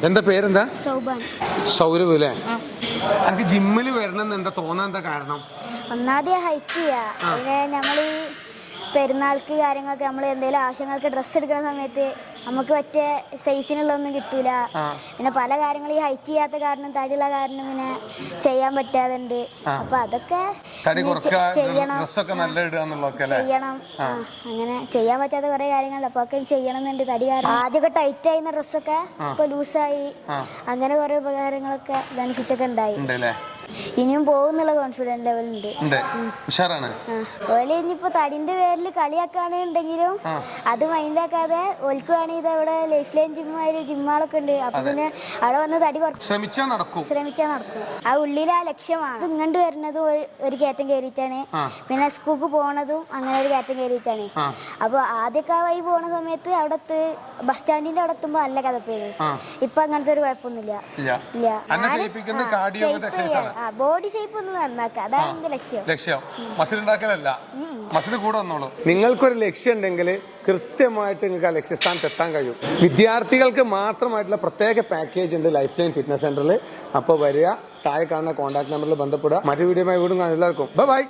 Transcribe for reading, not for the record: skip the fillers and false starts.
എന്താ പേരെന്താ? സൗബാൻ. സൗരവ് അല്ലേ? എനിക്ക് ജിമ്മിൽ വരണം എന്താ തോന്നാൻ എന്താ കാരണം? ഒന്നാമത് ഹൈറ്റ് ചെയ്യാ. പിന്നെ നമ്മൾ ഈ പെരുന്നാൾക്ക് കാര്യങ്ങളൊക്കെ നമ്മൾ എന്തെങ്കിലും ആവശ്യങ്ങൾക്ക് ഡ്രസ്സ് എടുക്കുന്ന സമയത്ത് നമുക്ക് പറ്റിയ സൈസിനുള്ളതൊന്നും കിട്ടൂല. പിന്നെ പല കാര്യങ്ങളും ഈ ഹൈറ്റ് ചെയ്യാത്ത കാരണം, തടിയുള്ള കാരണം പിന്നെ ചെയ്യാൻ പറ്റാതുണ്ട്. അപ്പൊ അതൊക്കെ ചെയ്യണം. അങ്ങനെ ചെയ്യാൻ പറ്റാത്ത കുറെ കാര്യങ്ങൾ അപ്പൊ ഒക്കെ ചെയ്യണം എന്നുണ്ട്. തടി കാരണം ആദ്യമൊക്കെ ടൈറ്റ് ആയിരുന്ന ഡ്രസ്സൊക്കെ ഇപ്പൊ ലൂസായി. അങ്ങനെ കുറെ ഉപകാരങ്ങളൊക്കെ ബെനിഫിറ്റ് ഒക്കെ ഉണ്ടായി. ഇനിയും പോകുന്നുള്ള കോൺഫിഡൻസ് ലെവലുണ്ട്. ഓല് ഇനിയിപ്പോ തടിന്റെ പേരിൽ കളിയാക്കാണെന്നുണ്ടെങ്കിലും അത് മൈൻഡാക്കാതെ ഓൽക്ക് വേണമെങ്കിൽ ഇതവിടെ ലൈഫ് ലൈൻ ജിമ്മുകളൊക്കെ ഉണ്ട്. അപ്പൊ പിന്നെ അവിടെ വന്ന് തടി ശ്രമിച്ചാൽ നടക്കും. ആ ഉള്ളിൽ ആ ലക്ഷ്യമാണ്. ഇങ്ങോട്ട് വരുന്നതും ഒരു കയറ്റം കയറിയിട്ടാണ്. പിന്നെ സ്കൂൾക്ക് പോണതും അങ്ങനെ ഒരു കയറ്റം കയറിയിട്ടാണ്. അപ്പൊ ആദ്യമൊക്കെ ആ വഴി പോണ സമയത്ത് അവിടത്ത് ബസ് സ്റ്റാൻഡിന്റെ അവിടെ എത്തുമ്പോ നല്ല കഥപ്പേര്. ഇപ്പൊ അങ്ങനത്തെ ഒരു കുഴപ്പമൊന്നുമില്ല. ബോഡി ഷേപ്പ് ഒന്ന് നന്നാക്കാം, അതാണ് എന്റെ ലക്ഷ്യം. നിങ്ങൾക്കൊരു ലക്ഷ്യം ഉണ്ടെങ്കിൽ കൃത്യമായിട്ട് നിങ്ങൾക്ക് ആ ലക്ഷ്യസ്ഥാനത്ത് എത്താൻ കഴിയും. വിദ്യാർത്ഥികൾക്ക് മാത്രമായിട്ടുള്ള പ്രത്യേക പാക്കേജ് ഉണ്ട് ലൈഫ് ലൈൻ ഫിറ്റ്നസ് സെന്ററിൽ. അപ്പോൾ വരിക, താഴെ കാണുന്ന കോൺടാക്ട് നമ്പറിൽ ബന്ധപ്പെടുക. മറ്റു വീഡിയോയുമായി വീണ്ടും കാണാം. എല്ലാവർക്കും ബൈ.